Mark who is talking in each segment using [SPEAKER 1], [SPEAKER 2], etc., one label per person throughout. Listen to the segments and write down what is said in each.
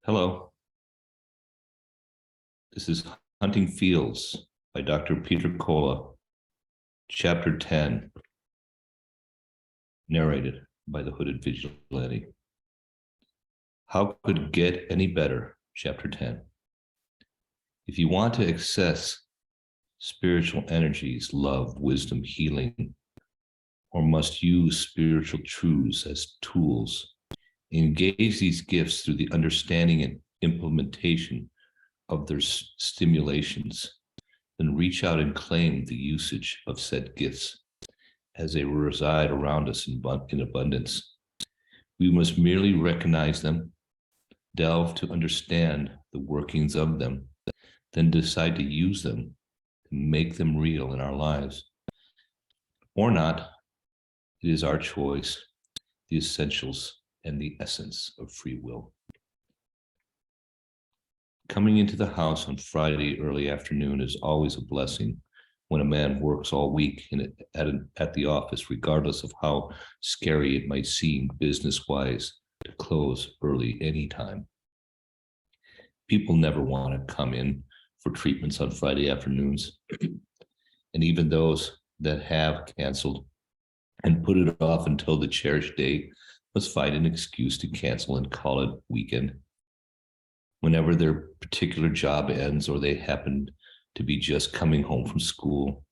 [SPEAKER 1] Hello, this is Hunting Fields by Dr. Peter Colla, Chapter 10, narrated by the Hooded Vigilante. How could it get any better? Chapter 10. If you want to access spiritual energies, love, wisdom, healing, or must use spiritual truths as tools, engage these gifts through the understanding and implementation of their stimulations, then reach out and claim the usage of said gifts as they reside around us in abundance. We must merely recognize them, delve to understand the workings of them, then decide to use them to make them real in our lives. Or not, it is our choice, the essentials and the essence of free will. Coming into the house on Friday early afternoon is always a blessing when a man works all week at the office, regardless of how scary it might seem business-wise to close early anytime. People never want to come in for treatments on Friday afternoons, and even those that have canceled and put it off until the cherished day must find an excuse to cancel and call it weekend. Whenever their particular job ends or they happen to be just coming home from school.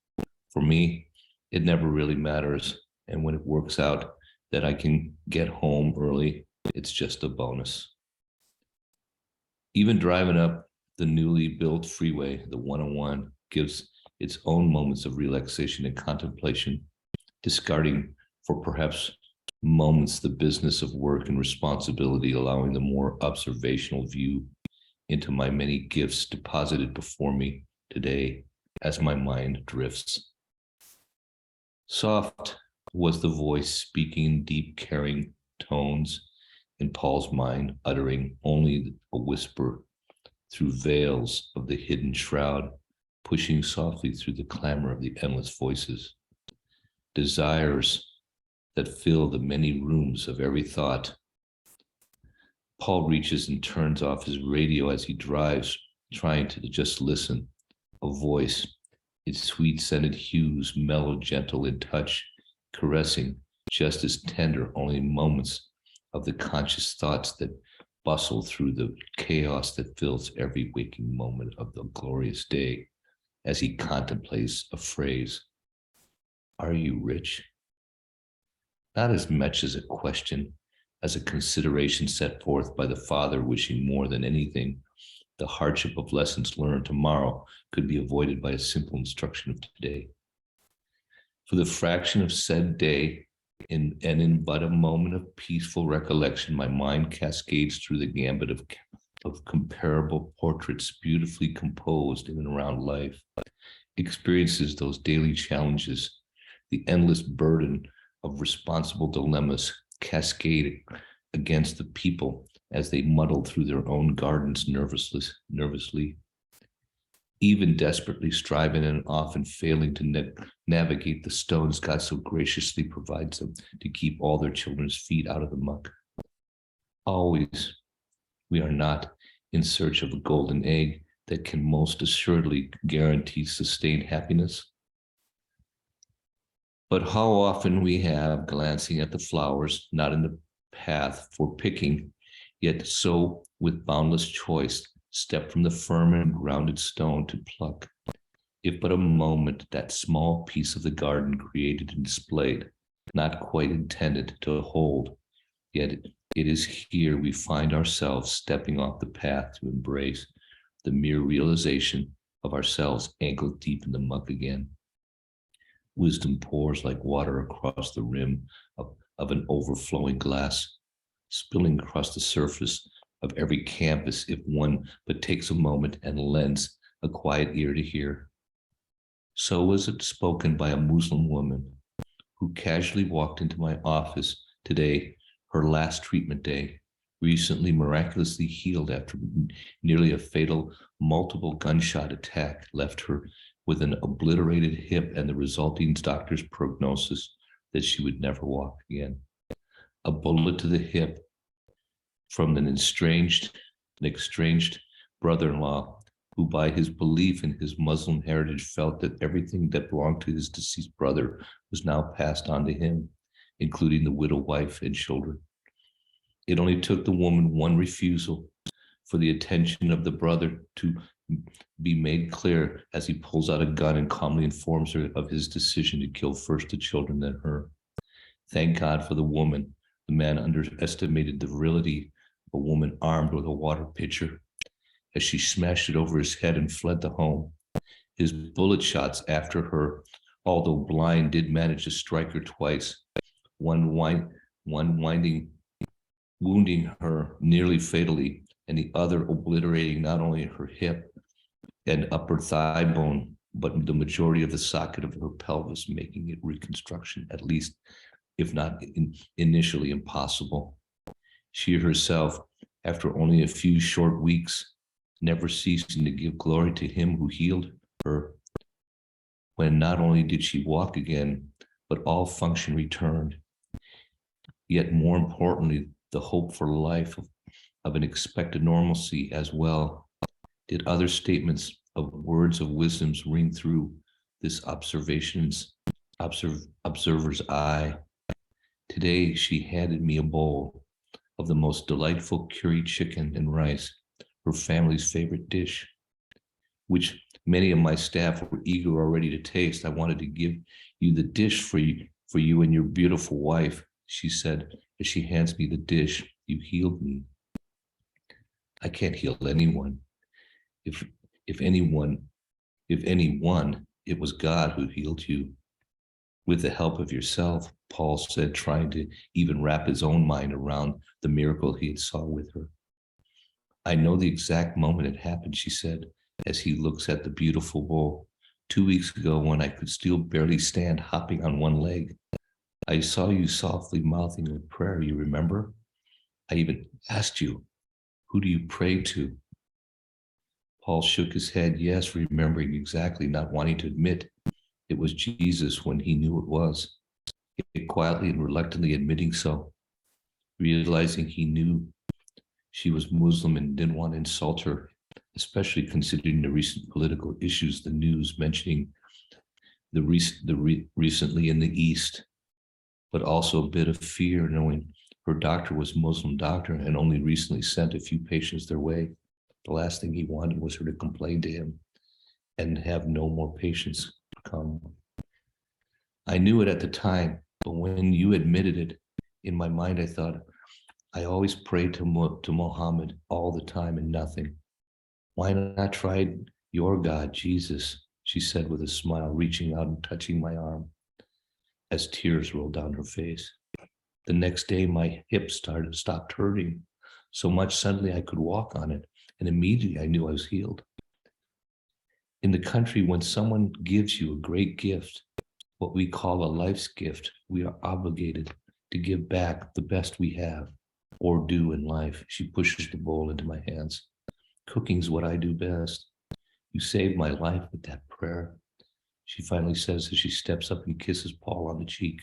[SPEAKER 1] For me, it never really matters. And when it works out that I can get home early, it's just a bonus. Even driving up the newly built freeway, the 101, gives its own moments of relaxation and contemplation, discarding for perhaps moments the business of work and responsibility, allowing the more observational view into my many gifts deposited before me today as my mind drifts. Soft was the voice speaking in deep, caring tones in Paul's mind, uttering only a whisper through veils of the hidden shroud, pushing softly through the clamor of the endless voices. Desires that fill the many rooms of every thought. Paul reaches and turns off his radio as he drives, trying to just listen. A voice, its sweet scented hues, mellow, gentle in touch, caressing, just as tender, only moments of the conscious thoughts that bustle through the chaos that fills every waking moment of the glorious day as he contemplates a phrase. Are you rich? Not as much as a question, as a consideration set forth by the Father, wishing more than anything the hardship of lessons learned tomorrow could be avoided by a simple instruction of today. For the fraction of said day, in but a moment of peaceful recollection, my mind cascades through the gambit of comparable portraits beautifully composed in and around life, experiences those daily challenges, the endless burden of responsible dilemmas cascade against the people as they muddle through their own gardens nervously, even desperately striving and often failing to navigate the stones God so graciously provides them to keep all their children's feet out of the muck. Always, we are not in search of a golden egg that can most assuredly guarantee sustained happiness. But how often we have, glancing at the flowers, not in the path for picking, yet so with boundless choice, step from the firm and grounded stone to pluck, if but a moment, that small piece of the garden created and displayed, not quite intended to hold, yet it is here we find ourselves stepping off the path to embrace the mere realization of ourselves ankle deep in the muck again. Wisdom pours like water across the rim of an overflowing glass, spilling across the surface of every canvas if one but takes a moment and lends a quiet ear to hear. So was it spoken by a Muslim woman who casually walked into my office today, her last treatment day, recently miraculously healed after nearly a fatal multiple gunshot attack left her with an obliterated hip and the resulting doctor's prognosis that she would never walk again. A bullet to the hip from an estranged an estranged brother-in-law who by his belief in his Muslim heritage felt that everything that belonged to his deceased brother was now passed on to him, including the widow wife and children. It only took the woman one refusal for the attention of the brother to be made clear as he pulls out a gun and calmly informs her of his decision to kill first the children, then her. Thank God for the woman. The man underestimated the virility of a woman armed with a water pitcher as she smashed it over his head and fled the home. His bullet shots after her, although blind, did manage to strike her twice, one wounding her nearly fatally, and the other obliterating not only her hip and upper thigh bone, but the majority of the socket of her pelvis, making it reconstruction, at least, if not initially, impossible. She herself, after only a few short weeks, never ceasing to give glory to him who healed her, when not only did she walk again, but all function returned. Yet more importantly, the hope for life of an expected normalcy as well. Did other statements of words of wisdoms ring through this observer's eye? Today she handed me a bowl of the most delightful curry chicken and rice, her family's favorite dish, which many of my staff were eager already to taste. I wanted to give you the dish for you and your beautiful wife, she said as she hands me the dish. You healed me. I can't heal anyone. If anyone, it was God who healed you. With the help of yourself, Paul said, trying to even wrap his own mind around the miracle he had saw with her. I know the exact moment it happened, she said, as he looks at the beautiful bowl. 2 weeks ago, when I could still barely stand, hopping on one leg, I saw you softly mouthing a prayer, you remember? I even asked you, who do you pray to? Paul shook his head, yes, remembering exactly, not wanting to admit it was Jesus when he knew it was, yet quietly and reluctantly admitting so, realizing he knew she was Muslim and didn't want to insult her, especially considering the recent political issues, the news mentioning recently in the East, but also a bit of fear knowing her doctor was a Muslim doctor and only recently sent a few patients their way. The last thing he wanted was her to complain to him and have no more patients come. I knew it at the time, but when you admitted it, in my mind I thought, I always prayed to Muhammad all the time and nothing. Why not try your God, Jesus? She said with a smile, reaching out and touching my arm as tears rolled down her face. The next day, my hip stopped hurting so much suddenly I could walk on it, and immediately I knew I was healed. In the country, when someone gives you a great gift, what we call a life's gift, we are obligated to give back the best we have or do in life. She pushes the bowl into my hands. Cooking's what I do best. You saved my life with that prayer, she finally says as she steps up and kisses Paul on the cheek.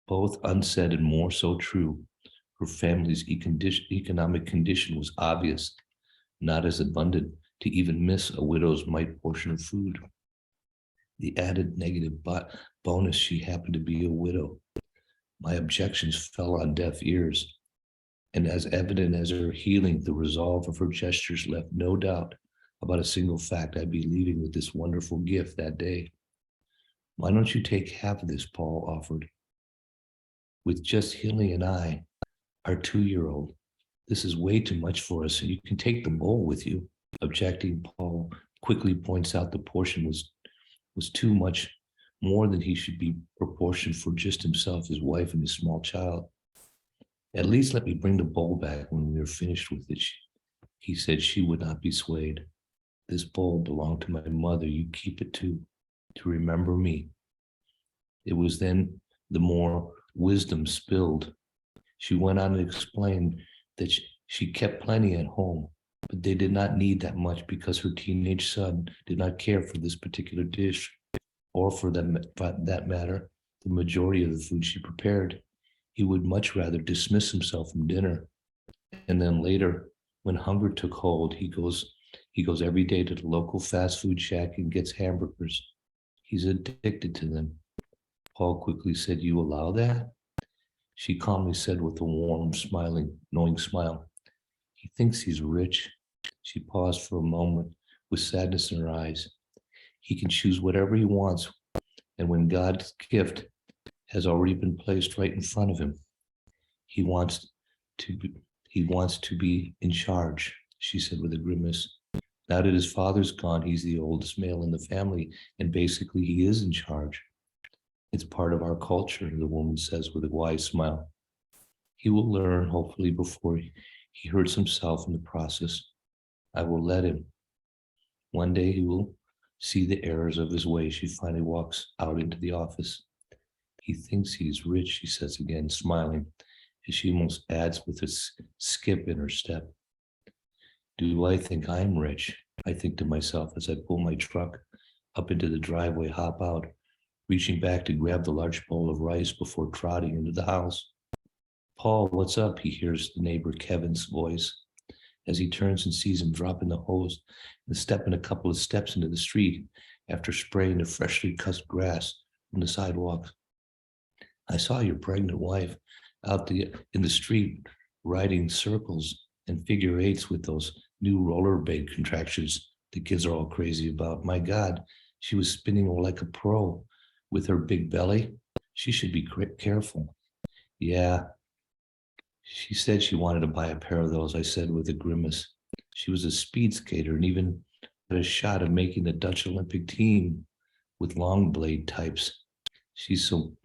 [SPEAKER 1] Both unsaid and more so true. Her family's economic condition was obvious, not as abundant to even miss a widow's mite portion of food. The added negative bonus, she happened to be a widow. My objections fell on deaf ears, and as evident as her healing, the resolve of her gestures left no doubt about a single fact: I'd be leaving with this wonderful gift that day. Why don't you take half of this, Paul offered. With just Hilly and I, our 2-year-old, this is way too much for us. You can take the bowl with you. Objecting, Paul quickly points out the portion was too much, more than he should be proportioned for just himself, his wife, and his small child. At least let me bring the bowl back when we are finished with it. He said she would not be swayed. This bowl belonged to my mother. You keep it too, to remember me. It was then the more wisdom spilled. She went on to explain that she kept plenty at home, but they did not need that much because her teenage son did not care for this particular dish, or for that matter, the majority of the food she prepared. He would much rather dismiss himself from dinner, and then later, When hunger took hold, he goes every day to the local fast food shack and gets hamburgers. He's addicted to them. Paul quickly said, "You allow that?" She calmly said with a warm, smiling, knowing smile, "He thinks he's rich." She paused for a moment with sadness in her eyes. "He can choose whatever he wants, and when God's gift has already been placed right in front of him, he wants to be, he wants to be in charge," she said with a grimace. "Now that his father's gone, he's the oldest male in the family, and basically he is in charge. It's part of our culture," the woman says with a wise smile. "He will learn, hopefully, before he hurts himself in the process. I will let him. One day he will see the errors of his way." She finally walks out into the office. "He thinks he's rich," she says again, smiling, as she almost adds with a skip in her step. "Do I think I'm rich?" I think to myself as I pull my truck up into the driveway, hop out, reaching back to grab the large bowl of rice before trotting into the house. "Paul, what's up?" he hears the neighbor Kevin's voice as he turns and sees him dropping the hose and stepping a couple of steps into the street after spraying the freshly cut grass from the sidewalk. "I saw your pregnant wife in the street riding circles and figure eights with those new rollerblade contractions the kids are all crazy about. My God, she was spinning like a pro with her big belly. She should be careful." "Yeah, she said she wanted to buy a pair of those," I said with a grimace. "She was a speed skater and even had a shot of making the Dutch Olympic team with long blade types. She's so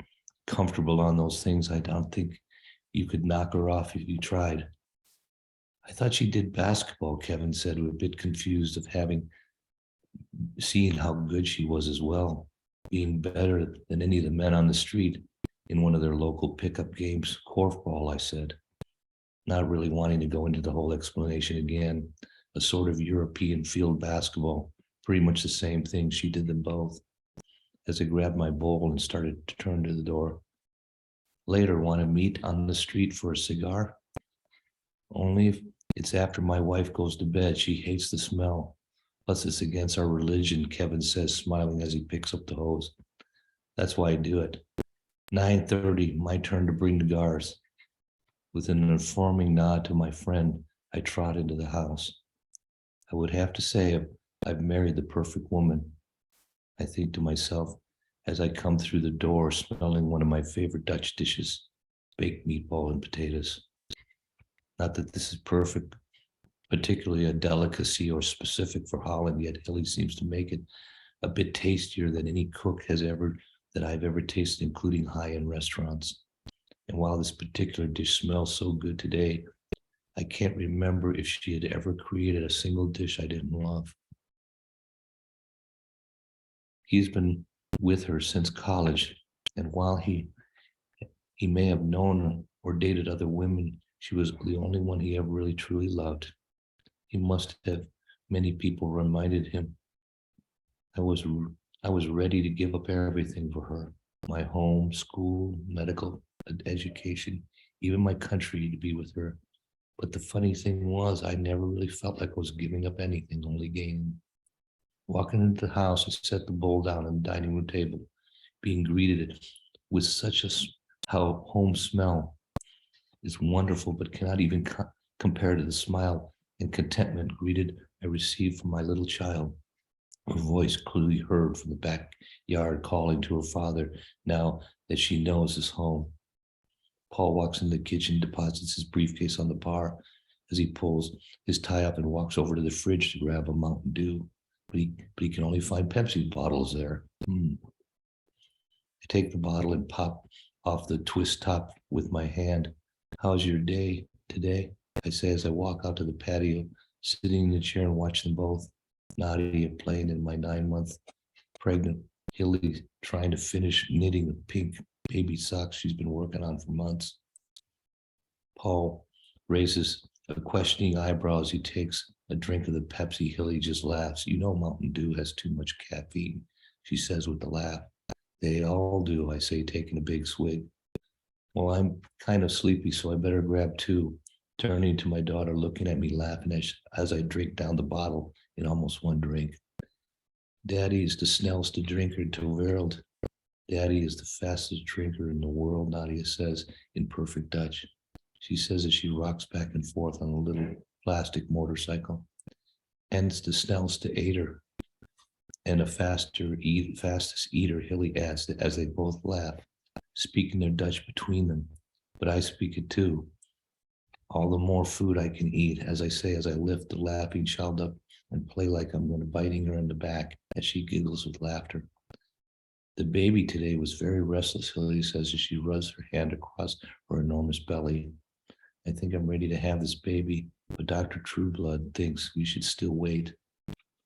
[SPEAKER 1] comfortable on those things, I don't think you could knock her off if you tried." "I thought she did basketball," Kevin said, a bit confused of having seen how good she was as well, being better than any of the men on the street in one of their local pickup games. "Korfball," I said, not really wanting to go into the whole explanation again. A sort of European field basketball, pretty much the same thing. She did them both. As I grabbed my bowl and started to turn to the door. "Later, want to meet on the street for a cigar?" "Only if it's after my wife goes to bed. She hates the smell. Plus, it's against our religion," Kevin says, smiling as he picks up the hose. "That's why I do it. 9:30, my turn to bring the cigars." With an informing nod to my friend, I trot into the house. I would have to say I've married the perfect woman, I think to myself as I come through the door smelling one of my favorite Dutch dishes, baked meatball and potatoes. Not that this is perfect, particularly a delicacy or specific for Holland, yet Hilly seems to make it a bit tastier than any cook that I've ever tasted, including high-end restaurants. And while this particular dish smells so good today, I can't remember if she had ever created a single dish I didn't love. He's been with her since college, and while he may have known or dated other women, she was the only one he ever really truly loved. He must have many people reminded him I was ready to give up everything for her, my home, school, medical, education, even my country to be with her. But the funny thing was, I never really felt like I was giving up anything, only gaining. Walking into the house, I set the bowl down on the dining room table, being greeted with such a how home smell is wonderful, but cannot even compare to the smile and contentment greeted I received from my little child. Her voice clearly heard from the backyard calling to her father now that she knows his home. Paul walks in the kitchen, deposits his briefcase on the bar as he pulls his tie up and walks over to the fridge to grab a Mountain Dew. But he can only find Pepsi bottles there. I take the bottle and pop off the twist top with my hand. "How's your day today?" I say as I walk out to the patio, sitting in the chair and watch them both. Nadia playing in my 9-month pregnant Hilly trying to finish knitting the pink baby socks she's been working on for months. Paul raises a questioning eyebrow as he takes a drink of the Pepsi. Hilly just laughs. "You know Mountain Dew has too much caffeine," she says with a laugh. "They all do," I say, taking a big swig. "Well, I'm kind of sleepy, so I better grab two. turning to my daughter, looking at me, laughing as I drink down the bottle in almost one drink. Daddy is the snelste drinker in de wereld. Daddy is the fastest drinker in the world, Nadia says in perfect Dutch. She says as she rocks back and forth on a little plastic motorcycle. And it's the snelste eater and a fastest eater, Hilly adds as they both laugh, speaking their Dutch between them. But I speak it too. All the more food I can eat, as I say, as I lift the laughing child up and play like I'm going to biting her in the back as she giggles with laughter. The baby today was very restless, Hilly says as she rubs her hand across her enormous belly. I think I'm ready to have this baby, but Dr. Trueblood thinks we should still wait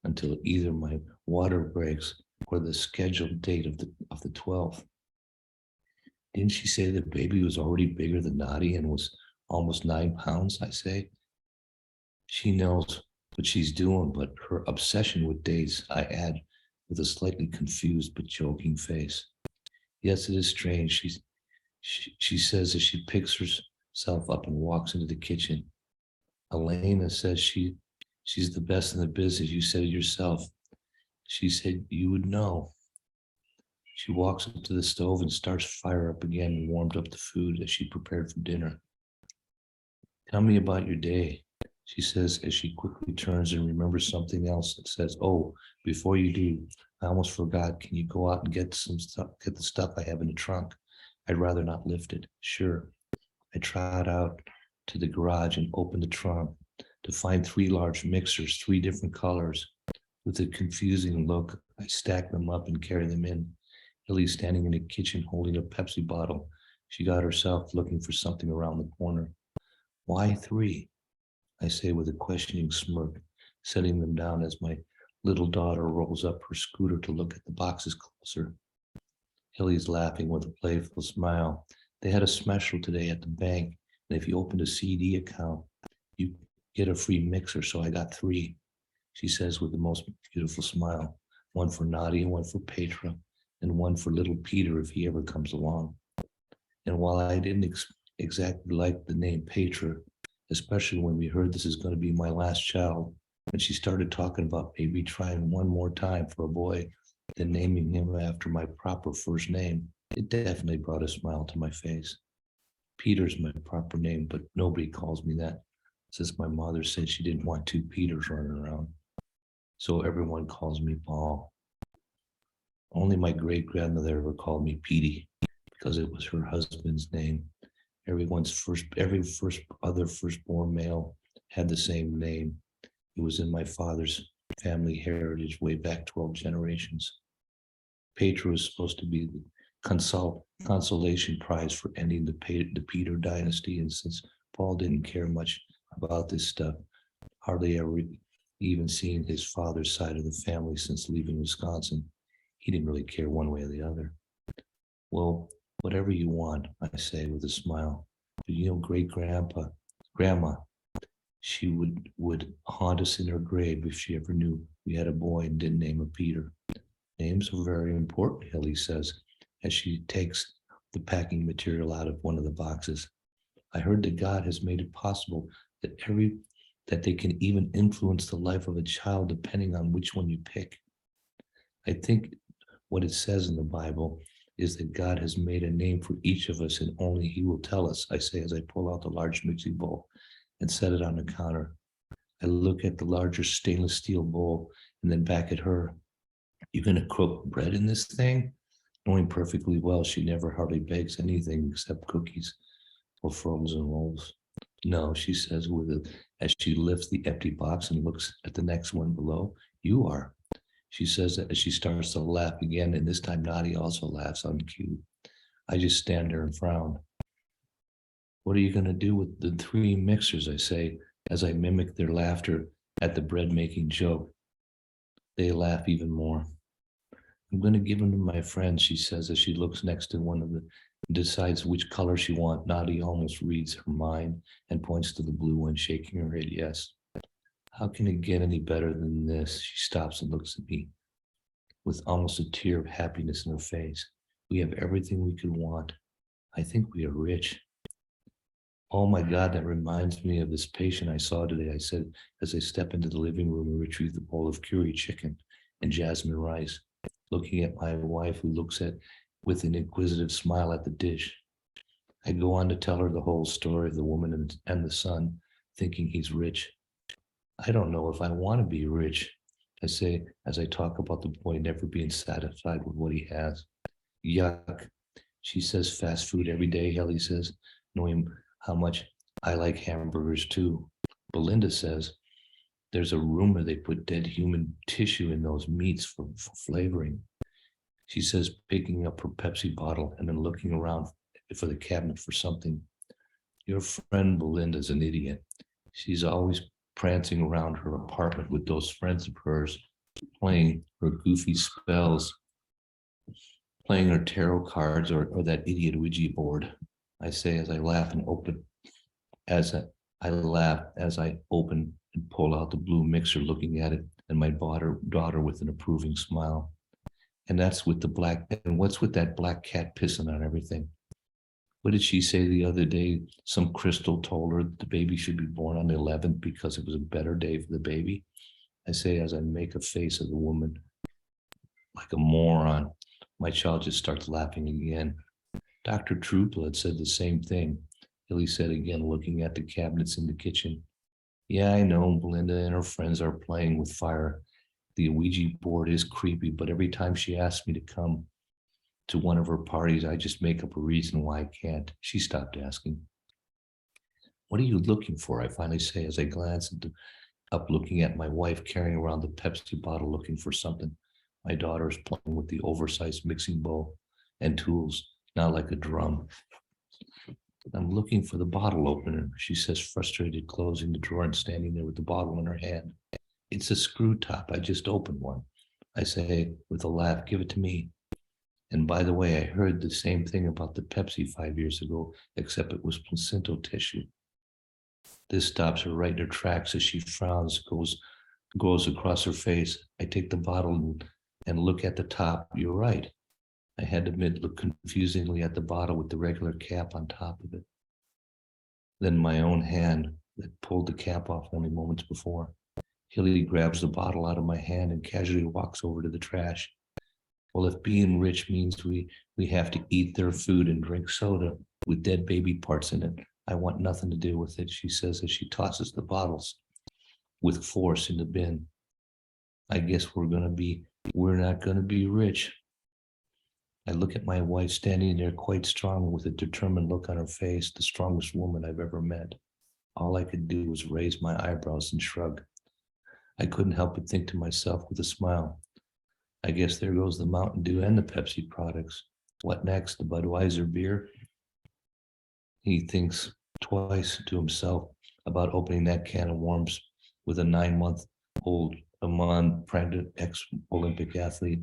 [SPEAKER 1] until either my water breaks or the scheduled date of the 12th. Didn't she say the baby was already bigger than Nadia and was almost 9 pounds? I say. She knows what she's doing, but her obsession with dates, I add with a slightly confused but joking face. Yes, it is strange, she says as she picks herself up and walks into the kitchen. Elena says she's the best in the business. You said it yourself. She said you would know. She walks up to the stove and starts fire up again and warmed up the food that she prepared for dinner. Tell me about your day, she says as she quickly turns and remembers something else and says, oh, before you do, I almost forgot. Can you go out and get some stuff, get the stuff I have in the trunk? I'd rather not lift it. Sure. I trot out to the garage and open the trunk to find 3 large mixers, 3 different colors. With a confusing look, I stack them up and carry them in. Hilly's standing in the kitchen holding a Pepsi bottle. She got herself looking for something around the corner. Why 3? I say with a questioning smirk, setting them down as my little daughter rolls up her scooter to look at the boxes closer. Hilly's laughing with a playful smile. They had a special today at the bank, and if you opened a CD account, you get a free mixer, so I got 3, she says with the most beautiful smile. 1 for Nadia, 1 for Petra, and 1 for little Peter if he ever comes along. And while I didn't exactly like the name Petra, especially when we heard this is going to be my last child, when she started talking about maybe trying one more time for a boy, then naming him after my proper first name, it definitely brought a smile to my face. Peter's my proper name, but nobody calls me that, since my mother said she didn't want 2 Peters running around. So everyone calls me Paul. Only my great-grandmother ever called me Petey, because it was her husband's name. Every other firstborn male had the same name. It was in my father's family heritage way back 12 generations. Petra was supposed to be the consolation prize for ending the Peter dynasty, and since Paul didn't care much about this stuff, hardly ever even seen his father's side of the family since leaving Wisconsin, he didn't really care one way or the other. Well, whatever you want, I say with a smile. But you know, grandma, she would haunt us in her grave if she ever knew we had a boy and didn't name him Peter. Names are very important, Hilly says, as she takes the packing material out of one of the boxes. I heard that God has made it possible that they can even influence the life of a child depending on which one you pick. I think what it says in the Bible is that God has made a name for each of us and only he will tell us, I say as I pull out the large mixing bowl and set it on the counter. I look at the larger stainless steel bowl and then back at her. You're going to cook bread in this thing? Knowing perfectly well she never hardly bakes anything except cookies or frozen rolls. No, she says as she lifts the empty box and looks at the next one below. You are. She says that as she starts to laugh again, and this time Nadia also laughs on cue. I just stand there and frown. What are you going to do with the 3 mixers, I say, as I mimic their laughter at the bread making joke. They laugh even more. I'm going to give them to my friend, she says as she looks next to one of them and decides which color she wants. Nadia almost reads her mind and points to the blue one, shaking her head yes. How can it get any better than this? She stops and looks at me with almost a tear of happiness in her face. We have everything we could want. I think we are rich. Oh my God, that reminds me of this patient I saw today. I said, as I step into the living room and retrieve the bowl of curry chicken and jasmine rice, looking at my wife who looks at with an inquisitive smile at the dish. I go on to tell her the whole story of the woman and the son, thinking he's rich. I don't know if I want to be rich, I say as I talk about the boy never being satisfied with what he has. Yuck. She says fast food every day, Helly says, knowing how much I like hamburgers too. Belinda says there's a rumor they put dead human tissue in those meats for flavoring. She says, picking up her Pepsi bottle and then looking around for the cabinet for something. Your friend Belinda's an idiot. She's always prancing around her apartment with those friends of hers, playing her goofy spells, playing her tarot cards or that idiot Ouija board. I say as I laugh and open, as I laugh as I open and pull out the blue mixer, looking at it, and my daughter with an approving smile. And that's with the black, and what's with that black cat pissing on everything? What did she say the other day? Some crystal told her the baby should be born on the 11th because it was a better day for the baby. I say as I make a face of the woman like a moron. My child just starts laughing again. Dr. Trueblood said the same thing. Hilly said again, looking at the cabinets in the kitchen. Yeah, I know Belinda and her friends are playing with fire. The Ouija board is creepy, but every time she asks me to come to one of her parties, I just make up a reason why I can't. She stopped asking. What are you looking for? I finally say as I glance up, looking at my wife carrying around the Pepsi bottle, looking for something. My daughter is playing with the oversized mixing bowl and tools, now like a drum. I'm looking for the bottle opener, she says, frustrated, closing the drawer and standing there with the bottle in her hand. It's a screw top. I just opened one. I say with a laugh, give it to me. And by the way, I heard the same thing about the Pepsi 5 years ago, except it was placenta tissue. This stops her right in her tracks as she frowns, goes across her face. I take the bottle and look at the top. You're right. I had to admit, look confusingly at the bottle with the regular cap on top of it. Then my own hand that pulled the cap off only moments before. Hilly grabs the bottle out of my hand and casually walks over to the trash. Well, if being rich means we have to eat their food and drink soda with dead baby parts in it, I want nothing to do with it, she says as she tosses the bottles with force in the bin. I guess we're not gonna be rich. I look at my wife standing there quite strong with a determined look on her face, the strongest woman I've ever met. All I could do was raise my eyebrows and shrug. I couldn't help but think to myself with a smile, I guess there goes the Mountain Dew and the Pepsi products. What next? The Budweiser beer? He thinks twice to himself about opening that can of worms with a 9-month-old Amon pregnant ex-Olympic athlete.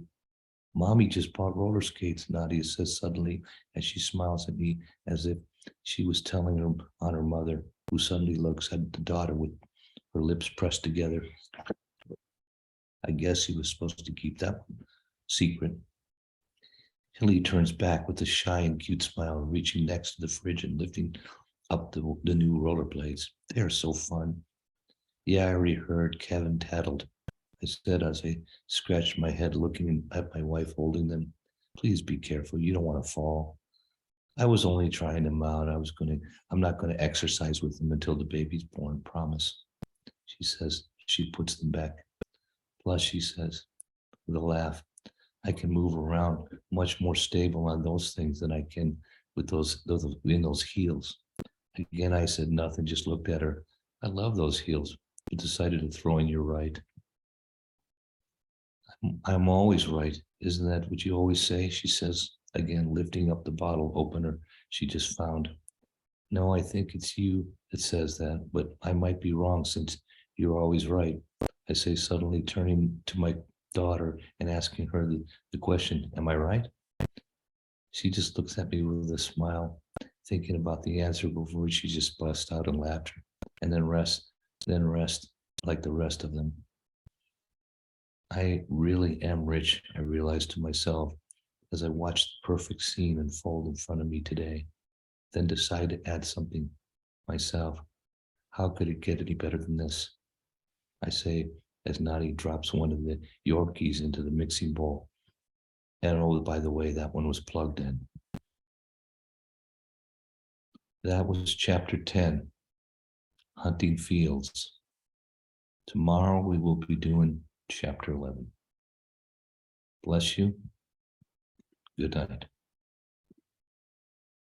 [SPEAKER 1] Mommy just bought roller skates, Nadia says suddenly as she smiles at me as if she was telling her on her mother, who suddenly looks at the daughter with her lips pressed together. I guess he was supposed to keep that secret. Hilly turns back with a shy and cute smile, reaching next to the fridge and lifting up the new rollerblades. They are so fun. Yeah, I already heard, Kevin tattled. I said as I scratched my head, looking at my wife holding them. Please be careful. You don't want to fall. I was only trying them out. I'm not going to exercise with them until the baby's born, promise. She says, she puts them back. Plus, she says, with a laugh, I can move around much more stable on those things than I can with those in those heels. Again, I said nothing, just looked at her. I love those heels, but decided to throw in your right. I'm always right. Isn't that what you always say? She says, again, lifting up the bottle opener she just found. No, I think it's you that says that, but I might be wrong since you're always right. I say, suddenly turning to my daughter and asking her the question, am I right? She just looks at me with a smile, thinking about the answer before she just busts out in laughter and then rest like the rest of them. I really am rich, I realized to myself as I watched the perfect scene unfold in front of me today, then decide to add something myself, how could it get any better than this? I say, as Nadi drops one of the Yorkies into the mixing bowl. And oh, by the way, that one was plugged in. That was chapter 10, Hunting Fields. Tomorrow we will be doing chapter 11. Bless you. Good night.